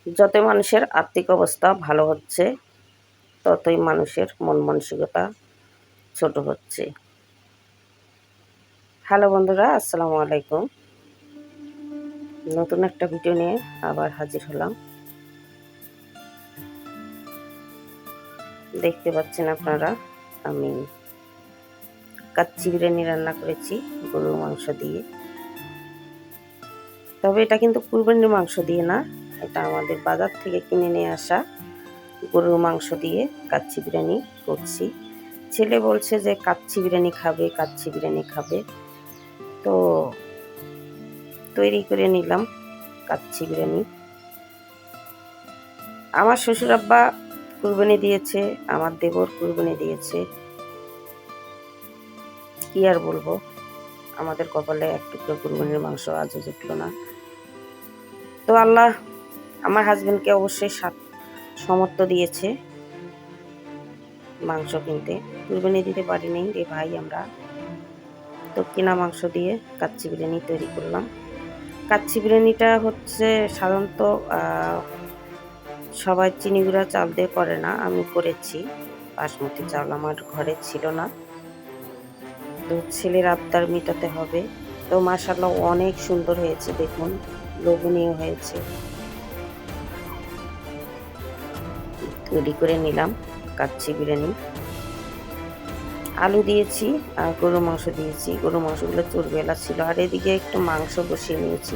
যতই মানুষের আর্থিক অবস্থা ভালো হচ্ছে ততই মানুষের মন মানসিকতা ছোট হচ্ছে। হ্যালো বন্ধুরা, আসসালামু আলাইকুম। নতুন একটা ভিডিও নিয়ে আবার হাজির হলাম। দেখতে পাচ্ছেন আপনারা, আমি কাচ্চি বিরিয়ানি রান্না করেছি গরুর মাংস দিয়ে। তবে এটা কিন্তু কুরবানির মাংস দিয়ে না, এটা আমাদের বাজার থেকে কিনে নিয়ে আসা গরুর মাংস দিয়ে কাচ্চি বিরিয়ানি করছি। ছেলে বলছে যে কাচ্চি বিরিয়ানি খাবে, কাচ্চি বিরিয়ানি খাবে, তো তৈরি করে নিলাম কাচ্চি বিরিয়ানি। আমার শ্বশুর আব্বা কুরবানি দিয়েছে, আমার দেবর কুরবানি দিয়েছে, কি আর বলবো, আমাদের কপালে এক টুকরো কুরবানির মাংস আজও জুটলো না। তো আল্লাহ আমার হাজবেন্ডকে অবশ্যই সামর্থ্য দিয়েছে মাংস কিনতে, কুরবানি দিতে পারিনি রে ভাই আমরা, তো কেনা মাংস দিয়ে কাচ্চি বিরিয়ানি তৈরি করলাম। কাচ্চি বিরিয়ানিটা হচ্ছে সাধারণত সবাই চিনি গুঁড়া চাল দিয়ে করে না, আমি করেছি। বাসমতি চাল আমার ঘরে ছিল না, তো ছেলের আবদার মেটাতে হবে। তো মাশাআল্লাহ অনেক সুন্দর হয়েছে, দেখুন লোভনীয় হয়েছে। তৈরি করে নিলাম কাচ্চি বিরিয়ানি। আলু দিয়েছি আর গরু মাংস দিয়েছি। গরু মাংসগুলো চর্বিওয়ালা ছিল, আর এদিকে একটু মাংস বসিয়ে নিয়েছি।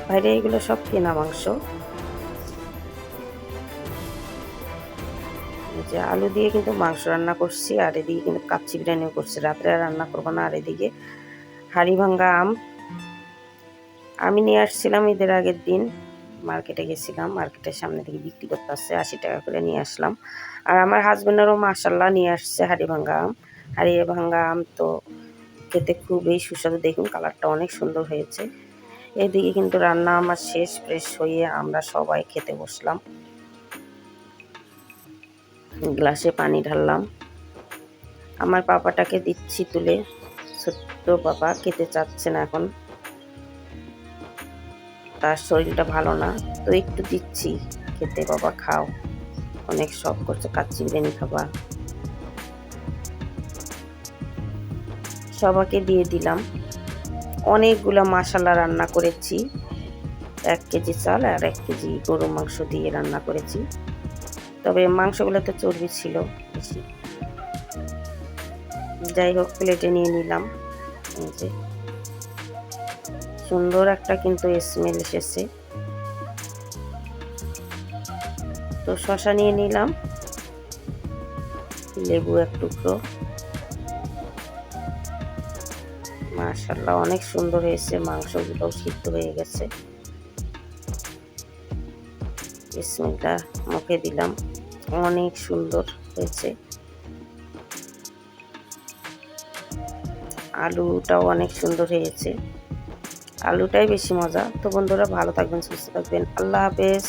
বাইরে এগুলো সব কেনা মাংস। যে আলু দিয়ে কিন্তু মাংস রান্না করছি, আর এদিকে কিন্তু কাচ্চি বিরিয়ানিও করছি। রাত্রে রান্না করবো না। আর এদিকে হাড়ি ভাঙ্গা আম আমি নিয়ে আসছিলাম ঈদের আগের দিন, মার্কেটে গেছিলাম, মার্কেটের সামনে থেকে বিক্রি করতে আসছে, 80 টাকা করে নিয়ে আসলাম। আর আমার হাজবেন্ডেরও মাশাআল্লাহ নিয়ে আসছে হাড়ি ভাঙ্গা আম। হাড়ি ভাঙ্গা আম তো খেতে খুবই সুস্বাদু, দেখুন কালারটা অনেক সুন্দর হয়েছে। এদিকে কিন্তু রান্না আমার শেষ, ফ্রেশ হয়ে আমরা সবাই খেতে বসলাম। গ্লাসে পানি ঢাললাম, আমার পাপাটাকে দিচ্ছি তুলে। ছোট্ট পাপা খেতে চাচ্ছে না এখন, তার শরীরটা ভালো না, তো একটু দিচ্ছি খেতে। বাবা খাও, অনেক শখ করছে কাচ্চি বিরিয়ানি খাবা। সবাইকে দিয়ে দিলাম। অনেকগুলো মশলা রান্না করেছি, 1 কেজি চাল আর 1 কেজি গরুর মাংস দিয়ে রান্না করেছি। তবে মাংসগুলোতে চর্বি ছিল বেশি। যাই হোক, প্লেটে নিয়ে নিলাম। এই যে সুন্দর একটা কিন্তু স্মেল এসেছে। তো শসা নিয়ে নিলাম, লেবু 1 টুকরো। মাশাআল্লাহ অনেক সুন্দর হয়েছে, মাংসগুলোও সিদ্ধ হয়ে গেছে। বিসমিল্লাহ মুখে দিলাম, অনেক সুন্দর হয়েছে। আলুটাও অনেক সুন্দর হয়েছে, আলুটাই বেশি মজা। তো বন্ধুরা ভালো থাকবেন, সুস্থ থাকবেন, আল্লাহ হাফেজ।